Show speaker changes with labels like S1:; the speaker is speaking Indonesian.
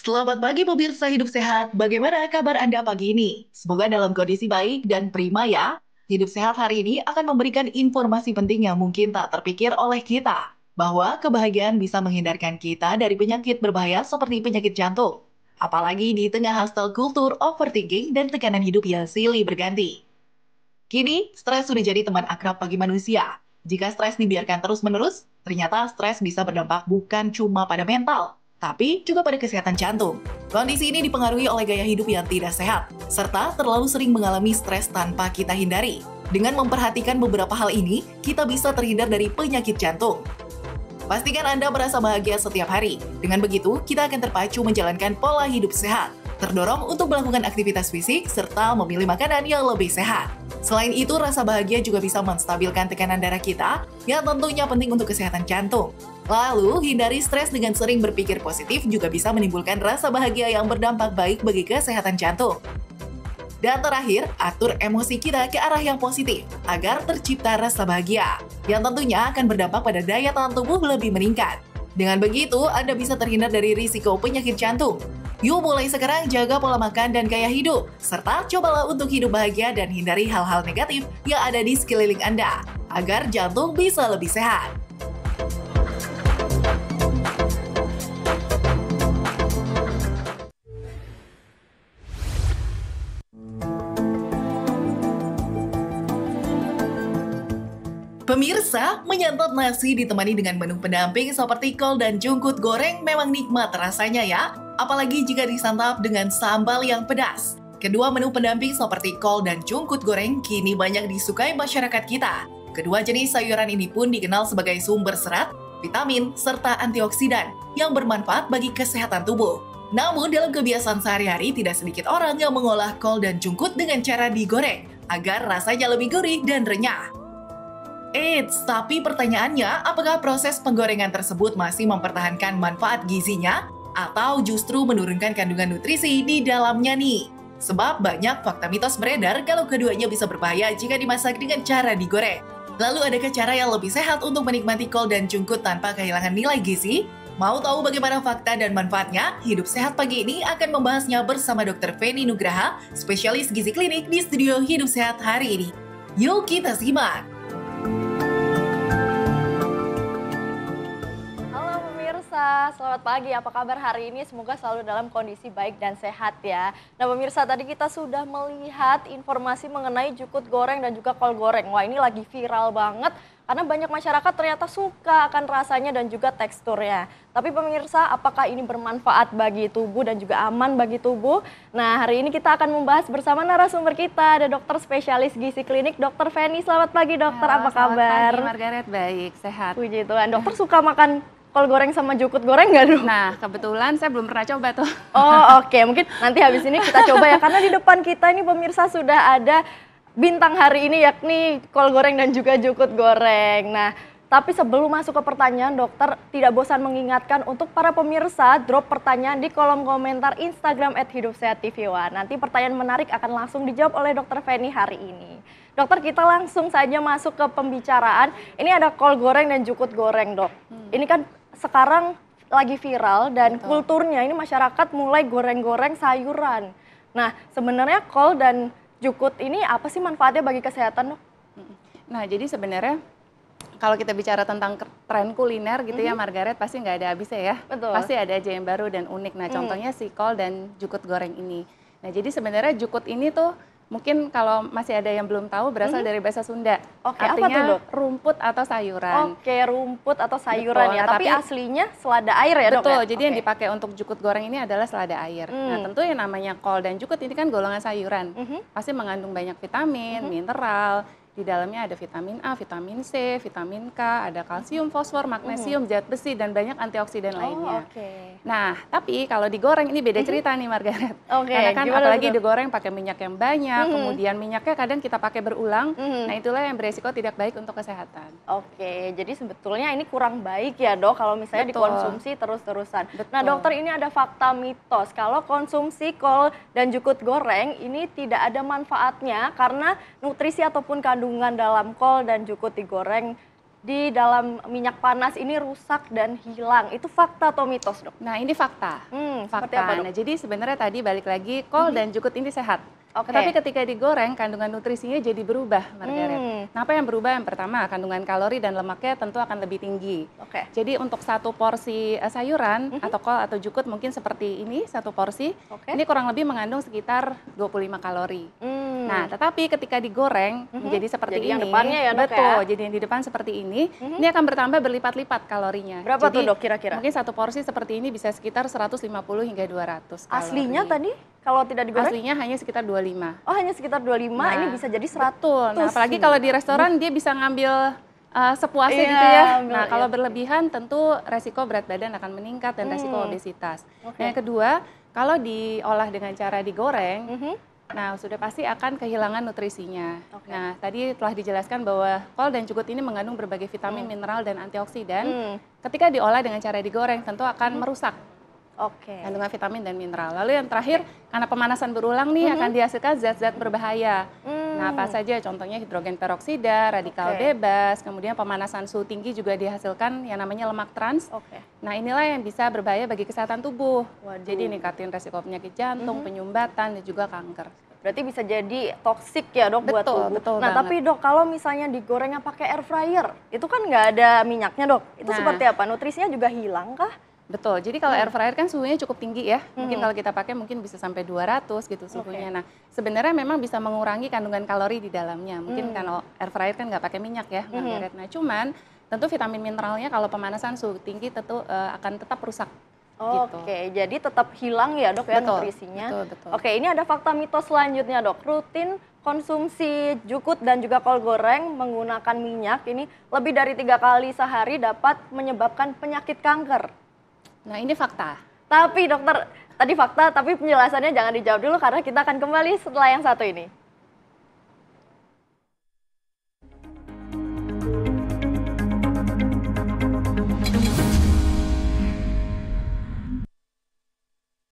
S1: Selamat pagi pemirsa Hidup Sehat. Bagaimana kabar Anda pagi ini? Semoga dalam kondisi baik dan prima ya. Hidup Sehat hari ini akan memberikan informasi penting yang mungkin tak terpikir oleh kita. Bahwa kebahagiaan bisa menghindarkan kita dari penyakit berbahaya seperti penyakit jantung. Apalagi di tengah hustle kultur, overthinking, dan tekanan hidup yang silih berganti. Kini, stres sudah jadi teman akrab bagi manusia. Jika stres dibiarkan terus-menerus, ternyata stres bisa berdampak bukan cuma pada mental, tapi juga pada kesehatan jantung. Kondisi ini dipengaruhi oleh gaya hidup yang tidak sehat, serta terlalu sering mengalami stres tanpa kita hindari. Dengan memperhatikan beberapa hal ini, kita bisa terhindar dari penyakit jantung. Pastikan Anda merasa bahagia setiap hari. Dengan begitu, kita akan terpacu menjalankan pola hidup sehat, terdorong untuk melakukan aktivitas fisik, serta memilih makanan yang lebih sehat. Selain itu, rasa bahagia juga bisa menstabilkan tekanan darah kita, yang tentunya penting untuk kesehatan jantung. Lalu, hindari stres dengan sering berpikir positif juga bisa menimbulkan rasa bahagia yang berdampak baik bagi kesehatan jantung. Dan terakhir, atur emosi kita ke arah yang positif agar tercipta rasa bahagia, yang tentunya akan berdampak pada daya tahan tubuh lebih meningkat. Dengan begitu, Anda bisa terhindar dari risiko penyakit jantung. Yuk mulai sekarang jaga pola makan dan gaya hidup, serta cobalah untuk hidup bahagia dan hindari hal-hal negatif yang ada di sekeliling Anda, agar jantung bisa lebih sehat. Pemirsa, menyantap nasi ditemani dengan menu pendamping seperti kol dan jungkut goreng memang nikmat rasanya ya, apalagi jika disantap dengan sambal yang pedas. Kedua menu pendamping seperti kol dan jungkut goreng kini banyak disukai masyarakat kita. Kedua jenis sayuran ini pun dikenal sebagai sumber serat, vitamin, serta antioksidan yang bermanfaat bagi kesehatan tubuh. Namun dalam kebiasaan sehari-hari tidak sedikit orang yang mengolah kol dan jungkut dengan cara digoreng agar rasanya lebih gurih dan renyah. Eits, tapi pertanyaannya, apakah proses penggorengan tersebut masih mempertahankan manfaat gizinya atau justru menurunkan kandungan nutrisi di dalamnya nih? Sebab banyak fakta mitos beredar kalau keduanya bisa berbahaya jika dimasak dengan cara digoreng. Lalu adakah cara yang lebih sehat untuk menikmati kol dan jungkut tanpa kehilangan nilai gizi? Mau tahu bagaimana fakta dan manfaatnya? Hidup Sehat pagi ini akan membahasnya bersama Dr. Feni Nugraha, spesialis gizi klinik di studio Hidup Sehat hari ini. Yuk kita simak!
S2: Selamat pagi, apa kabar hari ini? Semoga selalu dalam kondisi baik dan sehat ya. Nah pemirsa, tadi kita sudah melihat informasi mengenai jukut goreng dan juga kol goreng. Wah ini lagi viral banget karena banyak masyarakat ternyata suka akan rasanya dan juga teksturnya. Tapi pemirsa, apakah ini bermanfaat bagi tubuh dan juga aman bagi tubuh? Nah hari ini kita akan membahas bersama narasumber kita, ada dokter spesialis gizi klinik, Dr. Feni. Selamat pagi dokter,
S3: Halo,
S2: apa kabar?
S3: Selamat pagi Margaret, baik, sehat.
S2: Puji Tuhan, dokter suka makan kol goreng sama jukut goreng nggak dong?
S3: Nah, kebetulan saya belum pernah coba tuh.
S2: Oh oke, mungkin nanti habis ini kita coba ya. Karena di depan kita ini pemirsa sudah ada bintang hari ini yakni kol goreng dan juga jukut goreng. Nah, tapi sebelum masuk ke pertanyaan, dokter tidak bosan mengingatkan untuk para pemirsa drop pertanyaan di kolom komentar Instagram @hidupsehat.tv. Wah, nanti pertanyaan menarik akan langsung dijawab oleh Dr. Feni hari ini. Dokter, kita langsung saja masuk ke pembicaraan. Ini ada kol goreng dan jukut goreng, dok. Ini kan sekarang lagi viral dan kulturnya ini masyarakat mulai goreng-goreng sayuran. Nah, sebenarnya kol dan jukut ini apa sih manfaatnya bagi kesehatan, dok?
S3: Nah, jadi sebenarnya kalau kita bicara tentang tren kuliner gitu ya Margaret, pasti nggak ada habisnya ya.
S2: Betul.
S3: Pasti ada aja yang baru dan unik. Nah, contohnya si kol dan jukut goreng ini. Nah, jadi sebenarnya jukut ini tuh mungkin kalau masih ada yang belum tahu berasal dari bahasa Sunda.
S2: Oke,
S3: artinya
S2: apa tuh, dok?
S3: rumput atau sayuran.
S2: Oke, rumput atau sayuran.
S3: Betul,
S2: ya,
S3: nah,
S2: tapi
S3: tapi
S2: aslinya selada air ya, dok?
S3: Betul,
S2: Ya?
S3: jadi yang dipakai untuk jukut goreng ini adalah selada air. Nah, tentu yang namanya kol dan jukut ini kan golongan sayuran. Pasti mengandung banyak vitamin, mineral. Di dalamnya ada vitamin A, vitamin C, vitamin K, ada kalsium, fosfor, magnesium, zat besi, dan banyak antioksidan lainnya. Nah, tapi kalau digoreng ini beda cerita nih Margaret. Karena kan apalagi digoreng pakai minyak yang banyak, kemudian minyaknya kadang kita pakai berulang. Nah, itulah yang beresiko tidak baik untuk kesehatan.
S2: Oke, jadi sebetulnya ini kurang baik ya, dok, kalau misalnya dikonsumsi terus-terusan. Nah, dokter, ini ada fakta mitos kalau konsumsi kol dan jukut goreng ini tidak ada manfaatnya karena nutrisi ataupun kandungan dalam kol dan jukut digoreng di dalam minyak panas ini rusak dan hilang. Itu fakta atau mitos, Dok?
S3: Nah, ini fakta.
S2: Seperti apa, Dok?
S3: Nah, jadi sebenarnya tadi balik lagi kol dan jukut ini sehat.
S2: Oke.
S3: Tetapi ketika digoreng, kandungan nutrisinya jadi berubah, Margaret. Nah, apa yang berubah? Yang pertama, kandungan kalori dan lemaknya tentu akan lebih tinggi.
S2: Oke.
S3: Jadi untuk satu porsi sayuran atau kol atau jukut mungkin seperti ini, satu porsi,
S2: Oke.
S3: ini kurang lebih mengandung sekitar 25 kalori. Nah, tetapi ketika digoreng menjadi seperti
S2: Jadi
S3: ini,
S2: yang depannya ya, Dok,
S3: betul.
S2: ya?
S3: Jadi yang di depan seperti ini akan bertambah berlipat-lipat kalorinya.
S2: Berapa
S3: Jadi,
S2: tuh, Dok, kira-kira?
S3: Mungkin satu porsi seperti ini bisa sekitar 150 hingga 200 kalori.
S2: Aslinya tadi kalau tidak digoreng?
S3: Aslinya hanya sekitar 25.
S2: Oh, hanya sekitar 25, ini bisa jadi 100.
S3: Betul. Nah, apalagi kalau di restoran dia bisa ngambil sepuasnya
S2: Iya,
S3: gitu ya.
S2: ambil,
S3: Nah, kalau
S2: iya.
S3: berlebihan tentu resiko berat badan akan meningkat dan resiko obesitas.
S2: Oke.
S3: Nah, yang kedua, kalau diolah dengan cara digoreng,
S2: Mhm.
S3: nah sudah pasti akan kehilangan nutrisinya.
S2: Oke.
S3: Nah, tadi telah dijelaskan bahwa kol dan jukut ini mengandung berbagai vitamin, mineral, dan antioksidan. Ketika diolah dengan cara digoreng, tentu akan merusak
S2: Oke.
S3: kandungan vitamin dan mineral. Lalu yang terakhir, karena pemanasan berulang nih akan dihasilkan zat-zat berbahaya. Nah, apa saja? Contohnya hidrogen peroksida, radikal
S2: Oke.
S3: bebas, kemudian pemanasan suhu tinggi juga dihasilkan yang namanya lemak trans.
S2: Oke.
S3: Nah, inilah yang bisa berbahaya bagi kesehatan tubuh.
S2: Waduh.
S3: Jadi ningkatin resiko penyakit jantung, penyumbatan, dan juga kanker.
S2: Berarti bisa jadi toksik ya, Dok, buat
S3: Betul,
S2: tubuh.
S3: betul
S2: Nah,
S3: banget.
S2: tapi Dok, kalau misalnya digorengnya pakai air fryer, itu kan nggak ada minyaknya, Dok. Itu
S3: Nah.
S2: seperti apa? Nutrisinya juga hilang kah?
S3: Betul, jadi kalau air fryer kan suhunya cukup tinggi ya. Mungkin kalau kita pakai mungkin bisa sampai 200 gitu suhunya. Nah, sebenarnya memang bisa mengurangi kandungan kalori di dalamnya. Mungkin kalau air fryer kan nggak pakai minyak ya, Margaret. Nah, cuman tentu vitamin mineralnya kalau pemanasan suhu tinggi tentu akan tetap rusak. Gitu.
S2: Oke, jadi tetap hilang ya, Dok, ya,
S3: Betul,
S2: nutrisinya.
S3: betul, betul.
S2: Oke, ini ada fakta mitos selanjutnya, Dok. Rutin konsumsi jukut dan juga kol goreng menggunakan minyak ini lebih dari 3 kali sehari dapat menyebabkan penyakit kanker.
S3: Nah, ini fakta.
S2: Tapi dokter, tadi fakta, tapi penjelasannya jangan dijawab dulu karena kita akan kembali setelah yang satu ini.